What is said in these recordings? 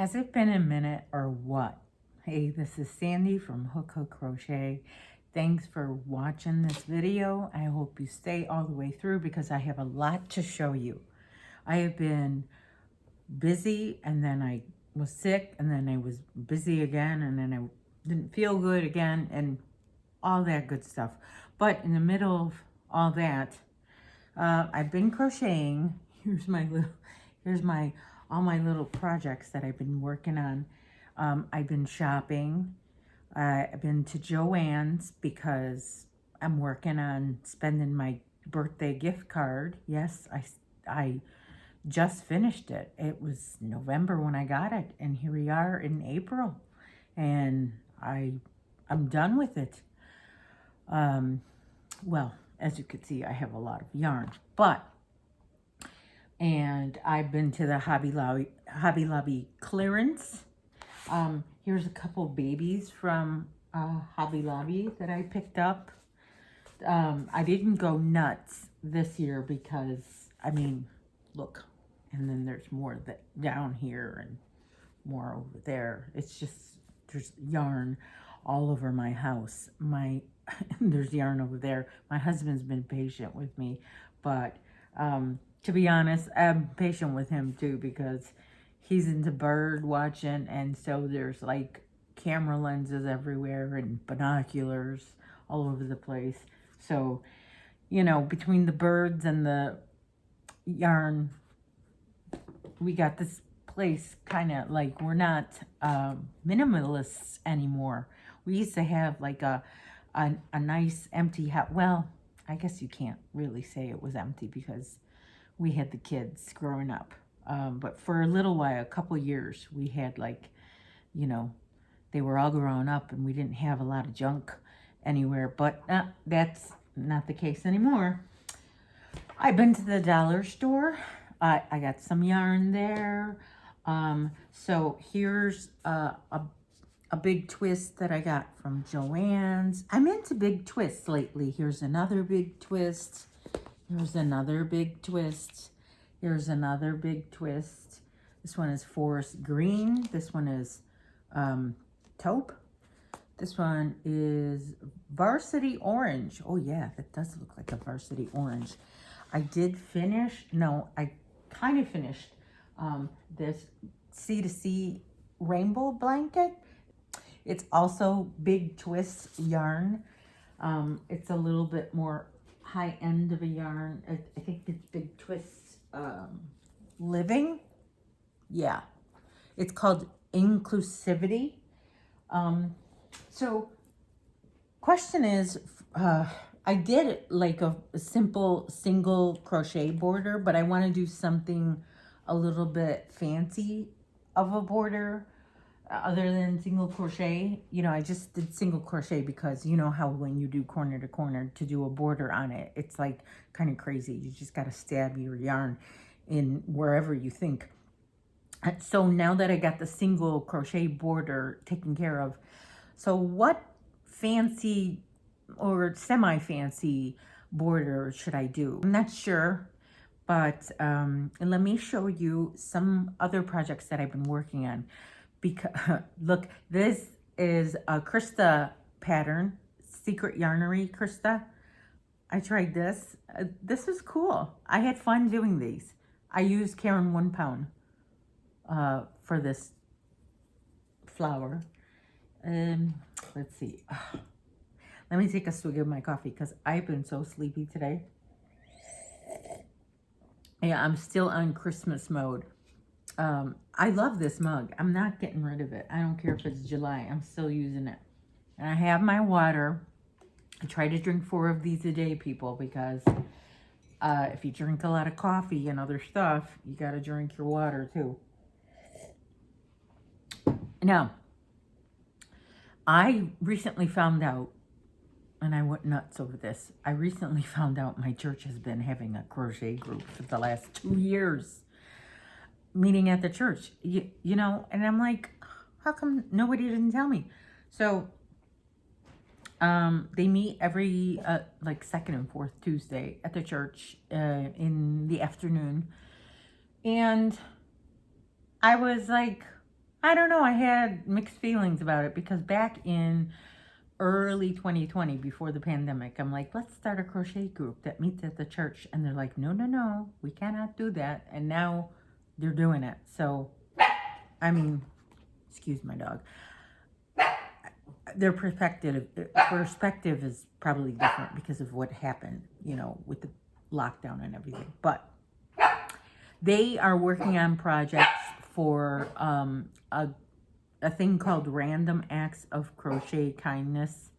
Has it been a minute or what? Hey, this is Sandy from Hook Crochet. Thanks for watching this video. I hope you stay all the way through because I have a lot to show you. I have been busy and then I was sick and then I was busy again and then I didn't feel good again and all that good stuff. But in the middle of all that, I've been crocheting. Here's all my little projects that I've been working on. I've been shopping. I've been to Joann's because I'm working on spending my birthday gift card. Yes, I just finished it. It was November when I got it, and here we are in April, and I'm done with it. Well, as you can see, I have a lot of yarn, and I've been to the Hobby Lobby clearance. Here's a couple babies from Hobby Lobby that I picked up. I didn't go nuts this year because, I mean, look, and then there's more down here and more over there. It's just, there's yarn all over my house. There's yarn over there. My husband's been patient with me, but to be honest, I'm patient with him too because he's into bird watching, and so there's like camera lenses everywhere and binoculars all over the place. So, you know, between the birds and the yarn, we got this place kind of like, we're not minimalists anymore. We used to have like a nice empty house. Well, I guess you can't really say it was empty because we had the kids growing up. But for a little while, a couple years, we had like, you know, they were all grown up and we didn't have a lot of junk anywhere. But that's not the case anymore. I've been to the dollar store. I got some yarn there. So here's a big twist that I got from Joann's. I'm into big twists lately. Here's another big twist. Here's another big twist. Here's another big twist. This one is forest green. This one is taupe. This one is varsity orange. Oh yeah, that does look like a varsity orange. I did finish, no, I kind of finished this C2C rainbow blanket. It's also big twist yarn. It's a little bit more high end of a yarn. I think it's big twist living. Yeah, it's called inclusivity. So question is, I did like a simple single crochet border, but I want to do something a little bit fancy of a border other than single crochet. You know, I just did single crochet because you know how when you do corner to corner to do a border on it, it's like kind of crazy. You just got to stab your yarn in wherever you think. So now that I got the single crochet border taken care of, so what fancy or semi-fancy border should I do? I'm not sure, but let me show you some other projects that I've been working on. Because look, this is a Krista pattern, Secret Yarnery Krista. I tried this. This is cool. I had fun doing these. I used Karen 1 pound for this flower. Let's see. Let me take a swig of my coffee because I've been so sleepy today. Yeah, I'm still on Christmas mode. I love this mug. I'm not getting rid of it. I don't care if it's July. I'm still using it. And I have my water. I try to drink 4 of these a day, people, because if you drink a lot of coffee and other stuff, you got to drink your water too. Now, I recently found out, and I went nuts over this. I recently found out my church has been having a crochet group for the last 2 years, meeting at the church, you know, and I'm like, how come nobody didn't tell me? So they meet every like second and fourth Tuesday at the church in the afternoon, and I was like, I don't know, I had mixed feelings about it because back in early 2020, before the pandemic, I'm like, let's start a crochet group that meets at the church. And they're like, no, no, no, we cannot do that. And now they're doing it. So, I mean, excuse my dog. Their perspective is probably different because of what happened, you know, with the lockdown and everything. But they are working on projects for a thing called Random Acts of Crochet Kindness.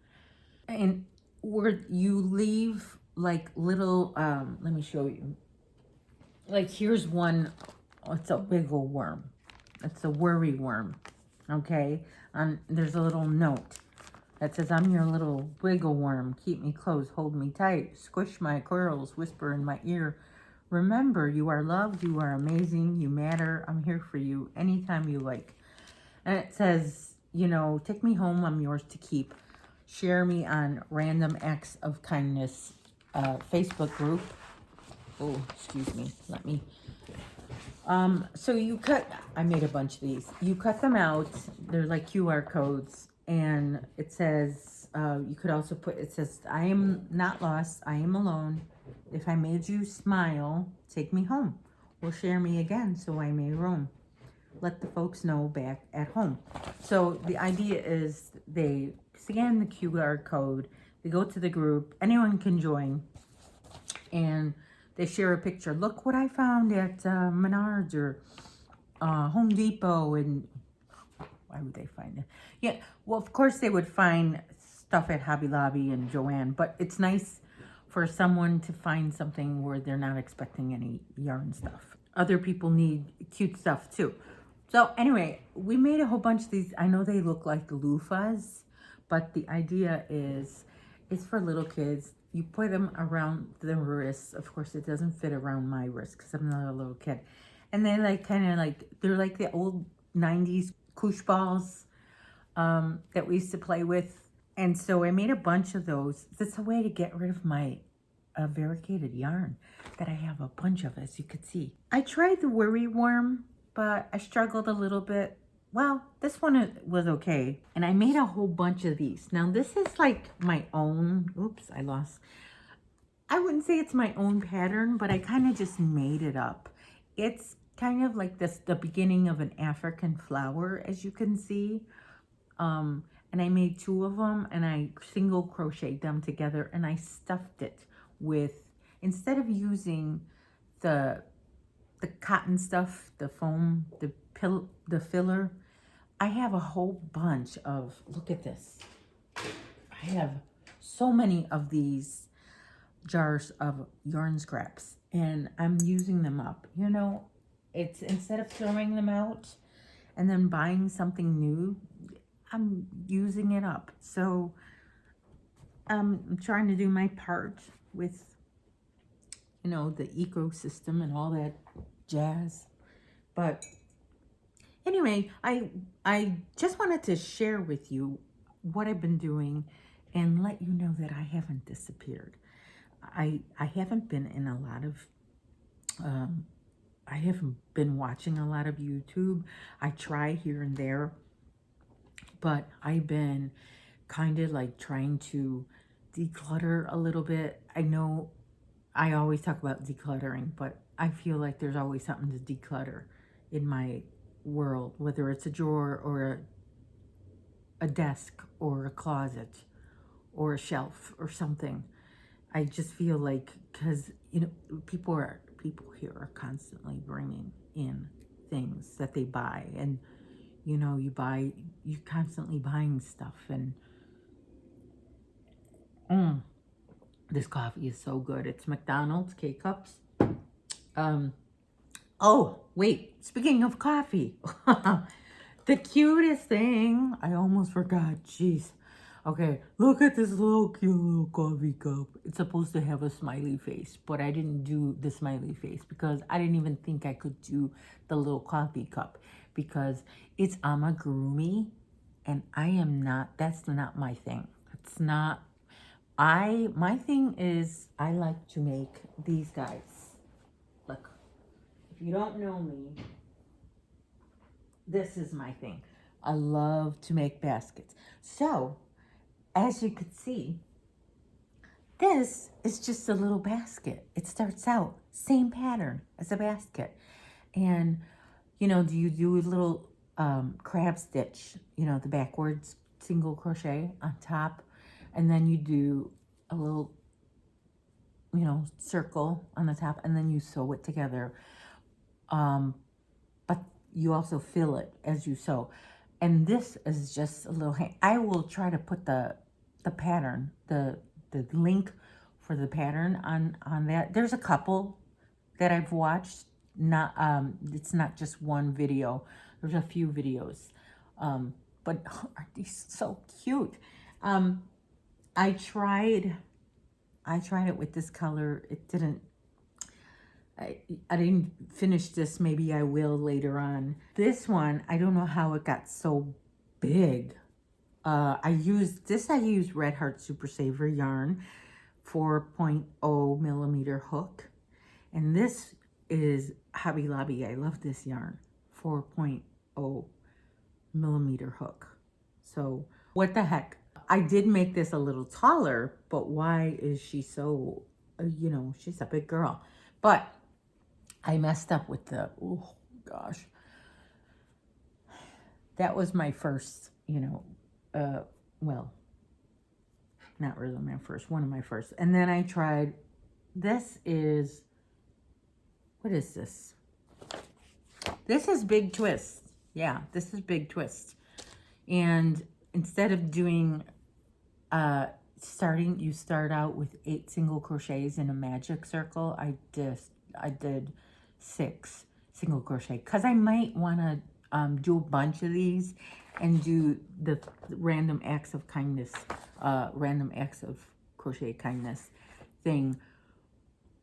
And where you leave like little, let me show you. Like here's one, oh, it's a wiggle worm. It's a worry worm, okay? There's a little note that says, I'm your little wiggle worm. Keep me close, hold me tight, squish my curls, whisper in my ear. Remember, you are loved, you are amazing, you matter. I'm here for you anytime you like. And it says, you know, take me home, I'm yours to keep. Share me on Random Acts of Kindness Facebook group. Oh, excuse me. Let me. So you cut, I made a bunch of these. You cut them out. They're like QR codes. And it says, you could also put, it says, I am not lost. I am alone. If I made you smile, take me home. Or share me again so I may roam. Let the folks know back at home. So the idea is they scan the QR code, they go to the group, anyone can join, and they share a picture. Look what I found at Menards or Home Depot. And why would they find it? Yeah, well, of course they would find stuff at Hobby Lobby and Joann, but it's nice for someone to find something where they're not expecting any yarn stuff. Other people need cute stuff too. So anyway, we made a whole bunch of these. I know they look like loofahs, but the idea is it's for little kids. You put them around the wrists. Of course, it doesn't fit around my wrist because I'm not a little kid. And they like kind of like, they're like the old 90s koosh balls that we used to play with. And so I made a bunch of those. That's a way to get rid of my variegated yarn that I have a bunch of, as you could see. I tried the worry worm, but I struggled a little bit. Well, this one was okay. And I made a whole bunch of these. Now this is like my own, oops, I wouldn't say it's my own pattern, but I kind of just made it up. It's kind of like this, the beginning of an African flower, as you can see. And I made 2 of them and I single crocheted them together and I stuffed it with, instead of using the cotton stuff, the foam, the filler, I have a whole bunch of, look at this. I have so many of these jars of yarn scraps and I'm using them up. You know, it's instead of throwing them out and then buying something new, I'm using it up. So I'm trying to do my part with, you know, the ecosystem and all that jazz. But anyway, I just wanted to share with you what I've been doing and let you know that I haven't disappeared. I haven't been in a lot of I haven't been watching a lot of YouTube. I try here and there, but I've been kind of like trying to declutter a little bit. I know I always talk about decluttering, but I feel like there's always something to declutter in my world, whether it's a drawer or a desk or a closet or a shelf or something. I just feel like, because, you know, people here are constantly bringing in things that they buy, and you know, you're constantly buying stuff, and this coffee is so good. It's McDonald's K-Cups. Oh, wait, speaking of coffee, the cutest thing, I almost forgot, jeez. Okay, look at this little cute little coffee cup. It's supposed to have a smiley face, but I didn't do the smiley face because I didn't even think I could do the little coffee cup because it's amigurumi and I am not, that's not my thing. It's not, my thing is I like to make these guys. Look, if you don't know me, this is my thing. I love to make baskets. So, as you could see, this is just a little basket. It starts out same pattern as a basket. And, you know, do you do a little crab stitch, you know, the backwards single crochet on top, and then you do a little, you know, circle on the top, and then you sew it together. But you also fill it as you sew. And this is just a little I will try to put the pattern, the link for the pattern on that. There's a couple that I've watched. Not it's not just one video. There's a few videos. But aren't these so cute? I tried it with this color. It didn't I didn't finish this. Maybe I will later on. This one, I don't know how it got so big. I used Red Heart Super Saver yarn, 4.0 millimeter hook. And this is Hobby Lobby. I love this yarn, 4.0 millimeter hook. So what the heck? I did make this a little taller, but why is she so, you know, she's a big girl. But I messed up with the, oh gosh. That was my first, you know, well, not really my first, one of my first. And then I tried, this is, what is this? This is Big Twist. Yeah, this is Big Twist. And instead of doing, you start out with 8 single crochets in a magic circle. I did 6 single crochet because I might want to do a bunch of these and do the random acts of kindness, random acts of crochet kindness thing.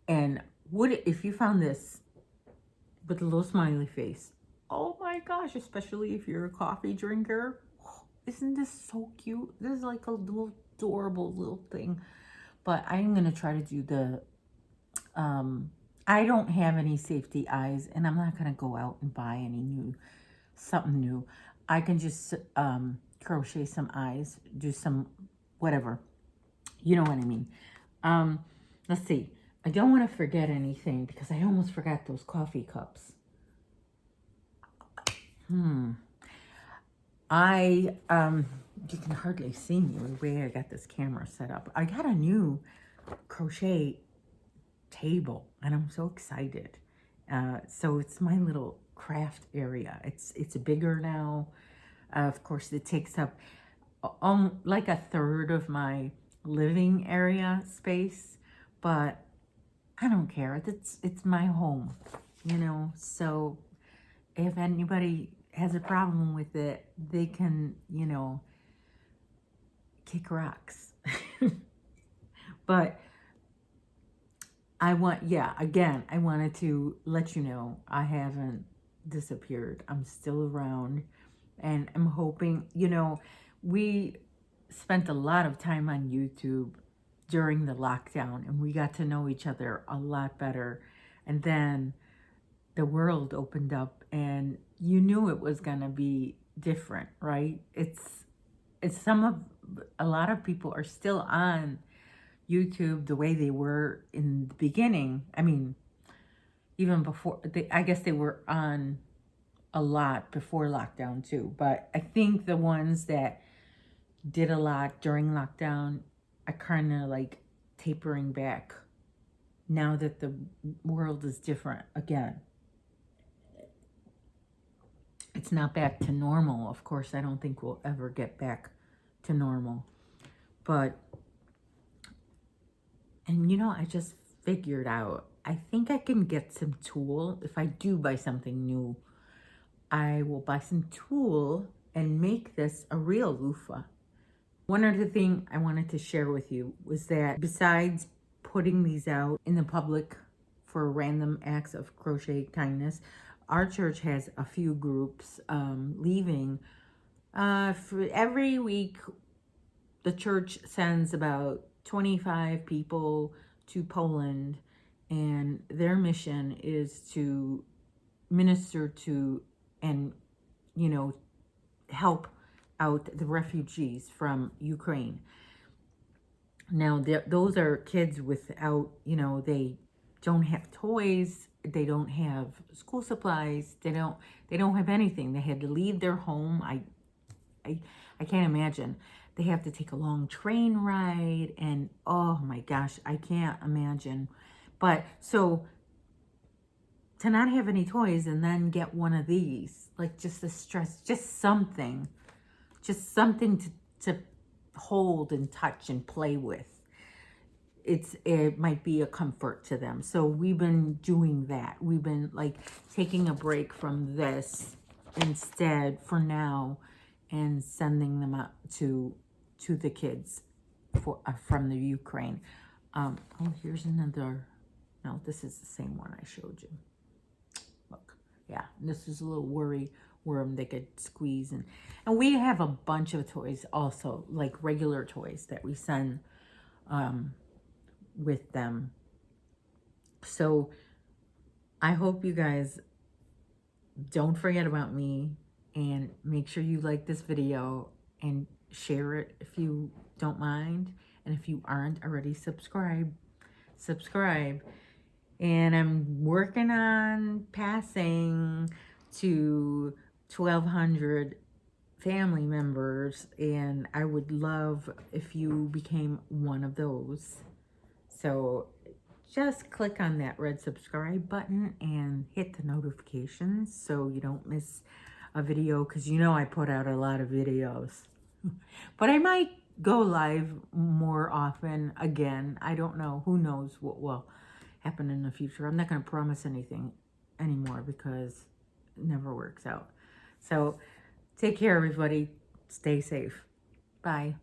And if you found this with a little smiley face, oh my gosh, especially if you're a coffee drinker, isn't this so cute? This is like a little adorable little thing. But I'm gonna try to do the I don't have any safety eyes, and I'm not gonna go out and buy any something new. I can just crochet some eyes, do some whatever. You know what I mean. Let's see. I don't want to forget anything because I almost forgot those coffee cups. You can hardly see me the way I got this camera set up. I got a new crochet table and I'm so excited. So it's my little craft area. It's bigger now. Of course, it takes up like a third of my living area space, but I don't care. It's my home, you know. So if anybody has a problem with it, they can, you know, kick rocks. But I wanted to let you know I haven't disappeared. I'm still around, and I'm hoping, you know, we spent a lot of time on YouTube during the lockdown, and we got to know each other a lot better. And then the world opened up, and you knew it was gonna be different, right? A lot of people are still on YouTube the way they were in the beginning. I mean, even before, I guess they were on a lot before lockdown too. But I think the ones that did a lot during lockdown are kind of like tapering back now that the world is different again. It's not back to normal. Of course, I don't think we'll ever get back to normal. But, and you know, I just figured out, I think I can get some tulle. If I do buy something new, I will buy some tulle and make this a real loofah. One other thing I wanted to share with you was that besides putting these out in the public for random acts of crochet kindness, our church has a few groups leaving. For every week, the church sends about 25 people to Poland, and their mission is to minister to and you know, help out the refugees from Ukraine. Now, those are kids without, you know, they don't have toys, they don't have school supplies, they don't have anything. They had to leave their home. I, I can't imagine. They have to take a long train ride, and oh my gosh, I can't imagine. But so to not have any toys and then get one of these, like just the stress, just something to hold and touch and play with. It might be a comfort to them. So we've been doing that. We've been like taking a break from this instead for now, and sending them out to the kids from the Ukraine. Oh, here's another. No, this is the same one I showed you. Look, yeah, this is a little worm they could squeeze, and we have a bunch of toys also, like regular toys that we send with them. So I hope you guys don't forget about me, and make sure you like this video and share it if you don't mind. And if you aren't already, subscribe. And I'm working on passing to 1,200 family members, and I would love if you became one of those. So just click on that red subscribe button and hit the notifications so you don't miss a video, because you know I put out a lot of videos. But I might go live more often again. I don't know. Who knows what will happen in the future. I'm not going to promise anything anymore because it never works out. So take care, everybody. Stay safe. Bye.